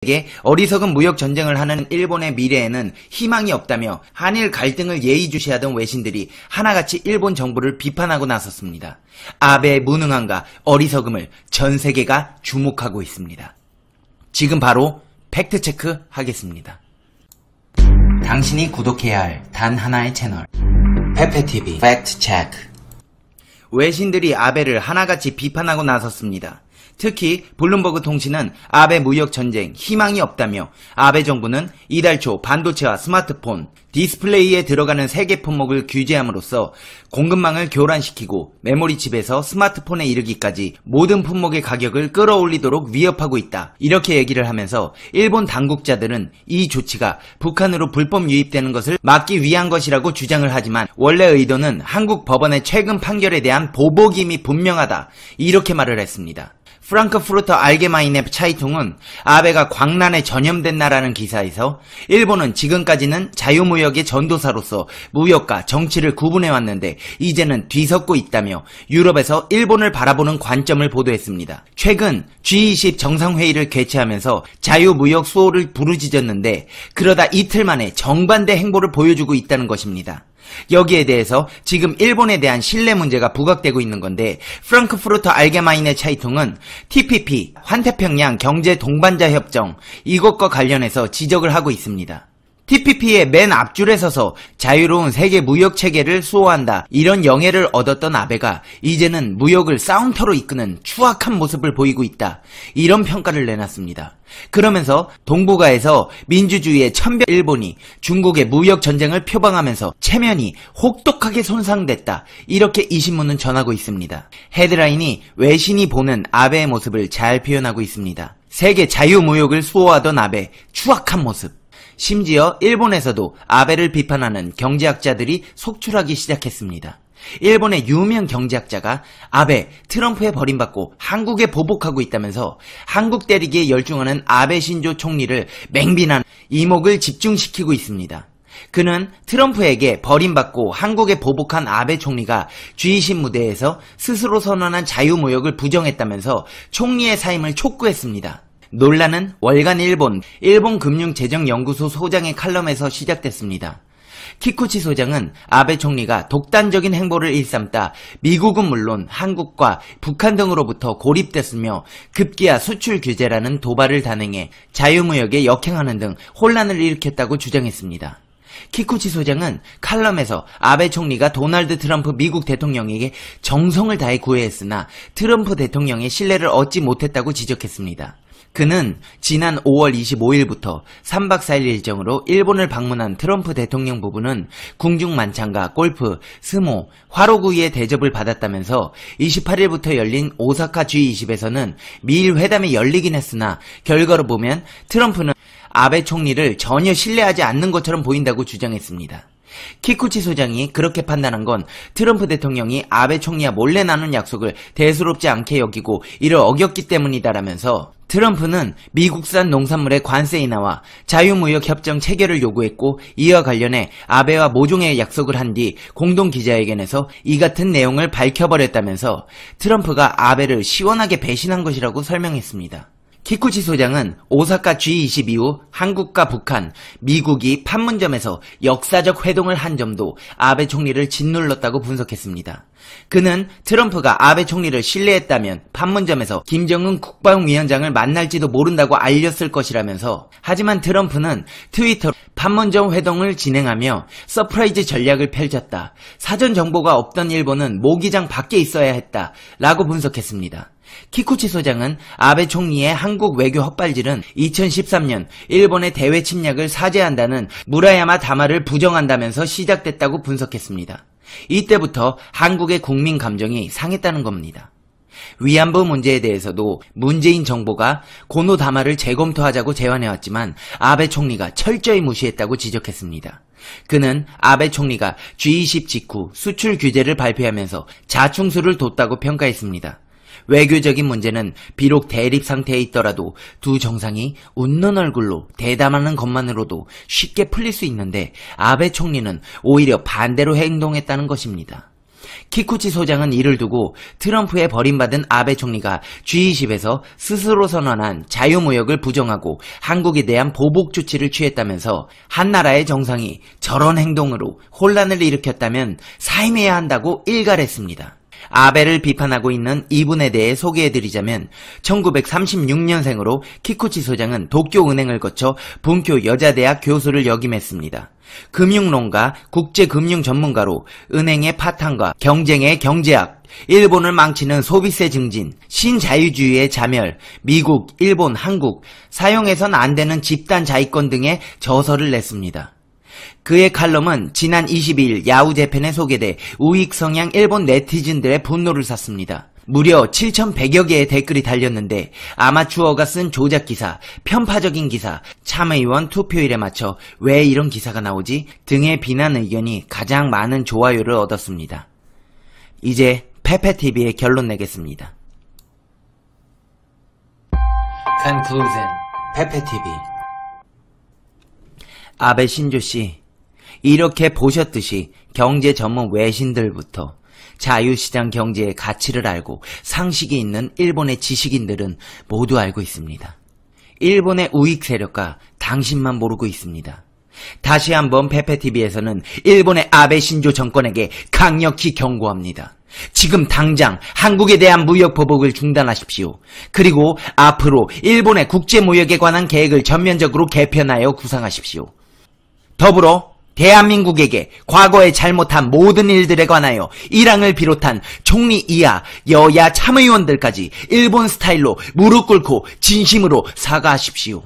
에게 어리석은 무역 전쟁을 하는 일본의 미래에는 희망이 없다며 한일 갈등을 예의주시하던 외신들이 하나같이 일본 정부를 비판하고 나섰습니다. 아베의 무능함과 어리석음을 전 세계가 주목하고 있습니다. 지금 바로 팩트체크 하겠습니다. 당신이 구독해야 할 단 하나의 채널 페페TV 팩트체크. 외신들이 아베를 하나같이 비판하고 나섰습니다. 특히 블룸버그 통신은 아베 무역 전쟁 희망이 없다며 아베 정부는 이달 초 반도체와 스마트폰, 디스플레이에 들어가는 세계 품목을 규제함으로써 공급망을 교란시키고 메모리 칩에서 스마트폰에 이르기까지 모든 품목의 가격을 끌어올리도록 위협하고 있다. 이렇게 얘기를 하면서 일본 당국자들은 이 조치가 북한으로 불법 유입되는 것을 막기 위한 것이라고 주장을 하지만 원래 의도는 한국 법원의 최근 판결에 대한 보복임이 분명하다. 이렇게 말을 했습니다. 프랑크푸르터 알게마이네 차이퉁은 아베가 광란에 전염됐나라는 기사에서 일본은 지금까지는 자유무역의 전도사로서 무역과 정치를 구분해왔는데 이제는 뒤섞고 있다며 유럽에서 일본을 바라보는 관점을 보도했습니다. 최근 G20 정상회의를 개최하면서 자유무역 수호를 부르짖었는데 그러다 이틀 만에 정반대 행보를 보여주고 있다는 것입니다. 여기에 대해서 지금 일본에 대한 신뢰 문제가 부각되고 있는 건데 프랑크푸르터 알게마이네 차이퉁은 TPP, 환태평양 경제 동반자 협정 이것과 관련해서 지적을 하고 있습니다. TPP의 맨 앞줄에 서서 자유로운 세계 무역 체계를 수호한다 이런 영예를 얻었던 아베가 이제는 무역을 싸움터로 이끄는 추악한 모습을 보이고 있다 이런 평가를 내놨습니다. 그러면서 동북아에서 민주주의의 천벽 일본이 중국의 무역 전쟁을 표방하면서 체면이 혹독하게 손상됐다 이렇게 이 신문은 전하고 있습니다. 헤드라인이 외신이 보는 아베의 모습을 잘 표현하고 있습니다. 세계 자유무역을 수호하던 아베 추악한 모습. 심지어 일본에서도 아베를 비판하는 경제학자들이 속출하기 시작했습니다. 일본의 유명 경제학자가 아베, 트럼프에 버림받고 한국에 보복하고 있다면서 한국 때리기에 열중하는 아베 신조 총리를 맹비난 이목을 집중시키고 있습니다. 그는 트럼프에게 버림받고 한국에 보복한 아베 총리가 G20 무대에서 스스로 선언한 자유무역을 부정했다면서 총리의 사임을 촉구했습니다. 논란은 월간 일본 금융재정연구소 소장의 칼럼에서 시작됐습니다. 키쿠치 소장은 아베 총리가 독단적인 행보를 일삼다 미국은 물론 한국과 북한 등으로부터 고립됐으며 급기야 수출 규제라는 도발을 단행해 자유무역에 역행하는 등 혼란을 일으켰다고 주장했습니다. 키쿠치 소장은 칼럼에서 아베 총리가 도널드 트럼프 미국 대통령에게 정성을 다해 구애했으나 트럼프 대통령의 신뢰를 얻지 못했다고 지적했습니다. 그는 지난 5월 25일부터 3박 4일 일정으로 일본을 방문한 트럼프 대통령 부부는 궁중만찬과 골프, 스모, 화로구이의 대접을 받았다면서 28일부터 열린 오사카 G20에서는 미일 회담이 열리긴 했으나 결과로 보면 트럼프는 아베 총리를 전혀 신뢰하지 않는 것처럼 보인다고 주장했습니다. 키쿠치 소장이 그렇게 판단한 건 트럼프 대통령이 아베 총리와 몰래 나눈 약속을 대수롭지 않게 여기고 이를 어겼기 때문이다라면서 트럼프는 미국산 농산물의 관세 인하와 자유무역 협정 체결을 요구했고 이와 관련해 아베와 모종의 약속을 한 뒤 공동 기자회견에서 이 같은 내용을 밝혀버렸다면서 트럼프가 아베를 시원하게 배신한 것이라고 설명했습니다. 키쿠치 소장은 오사카 G20 이후 한국과 북한, 미국이 판문점에서 역사적 회동을 한 점도 아베 총리를 짓눌렀다고 분석했습니다. 그는 트럼프가 아베 총리를 신뢰했다면 판문점에서 김정은 국방위원장을 만날지도 모른다고 알렸을 것이라면서 하지만 트럼프는 트위터로 판문점 회동을 진행하며 서프라이즈 전략을 펼쳤다. 사전 정보가 없던 일본은 모기장 밖에 있어야 했다. 라고 분석했습니다. 키쿠치 소장은 아베 총리의 한국 외교 헛발질은 2013년 일본의 대외 침략을 사죄한다는 무라야마 담화를 부정한다면서 시작됐다고 분석했습니다. 이때부터 한국의 국민 감정이 상했다는 겁니다. 위안부 문제에 대해서도 문재인 정부가 고노 담화를 재검토하자고 제안해왔지만 아베 총리가 철저히 무시했다고 지적했습니다. 그는 아베 총리가 G20 직후 수출 규제를 발표하면서 자충수를 뒀다고 평가했습니다. 외교적인 문제는 비록 대립 상태에 있더라도 두 정상이 웃는 얼굴로 대담하는 것만으로도 쉽게 풀릴 수 있는데 아베 총리는 오히려 반대로 행동했다는 것입니다. 키쿠치 소장은 이를 두고 트럼프에 버림받은 아베 총리가 G20에서 스스로 선언한 자유무역을 부정하고 한국에 대한 보복 조치를 취했다면서 한 나라의 정상이 저런 행동으로 혼란을 일으켰다면 사임해야 한다고 일갈했습니다. 아베를 비판하고 있는 이분에 대해 소개해드리자면 1936년생으로 키쿠치 소장은 도쿄은행을 거쳐 bunkyō 여자대학 교수를 역임했습니다. 금융론가, 국제금융 전문가로 은행의 파탄과 경쟁의 경제학, 일본을 망치는 소비세 증진, 신자유주의의 자멸, 미국, 일본, 한국, 사용해선 안 되는 집단 자위권 등의 저서를 냈습니다. 그의 칼럼은 지난 22일 야후재팬에 소개돼 우익 성향 일본 네티즌들의 분노를 샀습니다. 무려 7,100여 개의 댓글이 달렸는데 아마추어가 쓴 조작기사, 편파적인 기사, 참의원 투표일에 맞춰 왜 이런 기사가 나오지? 등의 비난 의견이 가장 많은 좋아요를 얻었습니다. 이제 페페TV의 결론 내겠습니다. Conclusion, 페페TV. 아베 신조씨, 이렇게 보셨듯이 경제 전문 외신들부터 자유시장 경제의 가치를 알고 상식이 있는 일본의 지식인들은 모두 알고 있습니다. 일본의 우익 세력과 당신만 모르고 있습니다. 다시 한번 페페TV에서는 일본의 아베 신조 정권에게 강력히 경고합니다. 지금 당장 한국에 대한 무역 보복을 중단하십시오. 그리고 앞으로 일본의 국제무역에 관한 계획을 전면적으로 개편하여 구상하십시오. 더불어 대한민국에게 과거에 잘못한 모든 일들에 관하여 일항을 비롯한 총리 이하 여야 참의원들까지 일본 스타일로 무릎 꿇고 진심으로 사과하십시오.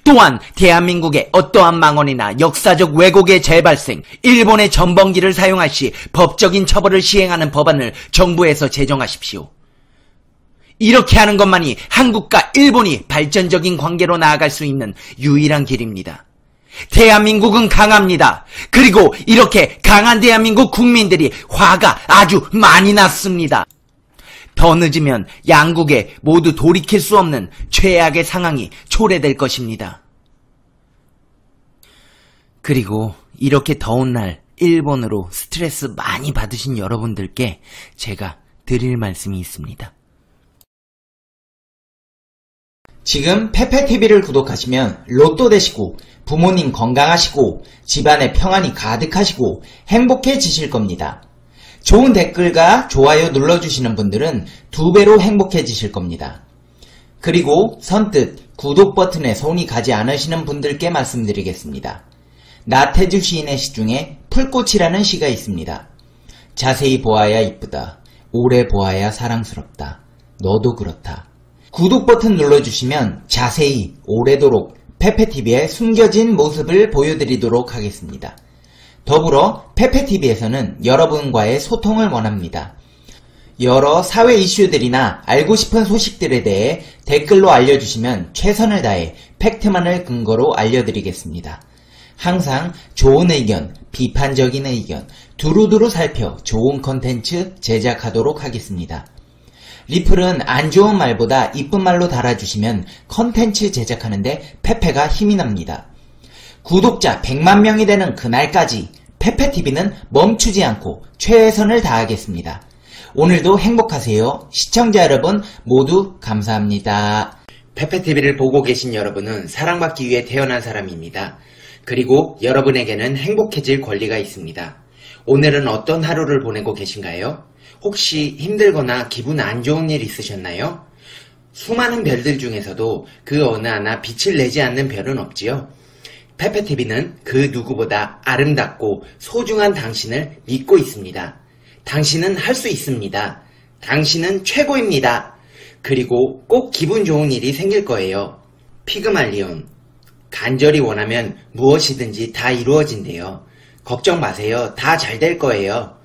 또한 대한민국의 어떠한 망언이나 역사적 왜곡의 재발생, 일본의 전범기를 사용할 시 법적인 처벌을 시행하는 법안을 정부에서 제정하십시오. 이렇게 하는 것만이 한국과 일본이 발전적인 관계로 나아갈 수 있는 유일한 길입니다. 대한민국은 강합니다. 그리고 이렇게 강한 대한민국 국민들이 화가 아주 많이 났습니다. 더 늦으면 양국에 모두 돌이킬 수 없는 최악의 상황이 초래될 것입니다. 그리고 이렇게 더운 날 일본으로 스트레스 많이 받으신 여러분들께 제가 드릴 말씀이 있습니다. 지금 페페TV를 구독하시면 로또 되시고 부모님 건강하시고 집안에 평안이 가득하시고 행복해지실 겁니다. 좋은 댓글과 좋아요 눌러주시는 분들은 2배로 행복해지실 겁니다. 그리고 선뜻 구독 버튼에 손이 가지 않으시는 분들께 말씀드리겠습니다. 나태주 시인의 시 중에 풀꽃이라는 시가 있습니다. 자세히 보아야 이쁘다. 오래 보아야 사랑스럽다. 너도 그렇다. 구독 버튼 눌러주시면 자세히 오래도록 페페TV의 숨겨진 모습을 보여드리도록 하겠습니다. 더불어 페페TV에서는 여러분과의 소통을 원합니다. 여러 사회 이슈들이나 알고 싶은 소식들에 대해 댓글로 알려주시면 최선을 다해 팩트만을 근거로 알려드리겠습니다. 항상 좋은 의견, 비판적인 의견 두루두루 살펴 좋은 컨텐츠 제작하도록 하겠습니다. 리플은 안 좋은 말보다 이쁜 말로 달아주시면 컨텐츠 제작하는데 페페가 힘이 납니다. 구독자 100만 명이 되는 그날까지 페페TV는 멈추지 않고 최선을 다하겠습니다. 오늘도 행복하세요. 시청자 여러분 모두 감사합니다. 페페TV를 보고 계신 여러분은 사랑받기 위해 태어난 사람입니다. 그리고 여러분에게는 행복해질 권리가 있습니다. 오늘은 어떤 하루를 보내고 계신가요? 혹시 힘들거나 기분 안 좋은 일 있으셨나요? 수많은 별들 중에서도 그 어느 하나 빛을 내지 않는 별은 없지요. 페페TV는 그 누구보다 아름답고 소중한 당신을 믿고 있습니다. 당신은 할 수 있습니다. 당신은 최고입니다. 그리고 꼭 기분 좋은 일이 생길 거예요. 피그말리온. 간절히 원하면 무엇이든지 다 이루어진대요. 걱정 마세요. 다 잘 될 거예요.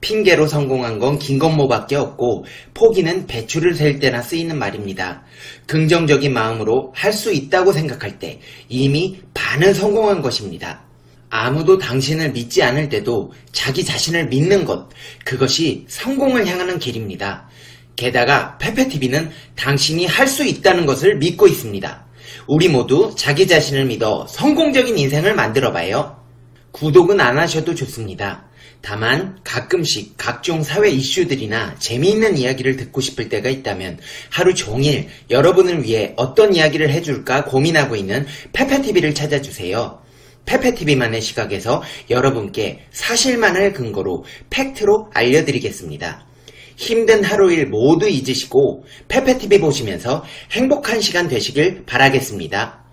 핑계로 성공한 건 김건모밖에 없고 포기는 배추를 셀 때나 쓰이는 말입니다. 긍정적인 마음으로 할 수 있다고 생각할 때 이미 반은 성공한 것입니다. 아무도 당신을 믿지 않을 때도 자기 자신을 믿는 것, 그것이 성공을 향하는 길입니다. 게다가 페페TV는 당신이 할 수 있다는 것을 믿고 있습니다. 우리 모두 자기 자신을 믿어 성공적인 인생을 만들어봐요. 구독은 안 하셔도 좋습니다. 다만 가끔씩 각종 사회 이슈들이나 재미있는 이야기를 듣고 싶을 때가 있다면 하루 종일 여러분을 위해 어떤 이야기를 해줄까 고민하고 있는 페페TV를 찾아주세요. 페페TV만의 시각에서 여러분께 사실만을 근거로 팩트로 알려드리겠습니다. 힘든 하루 일 모두 잊으시고 페페TV 보시면서 행복한 시간 되시길 바라겠습니다.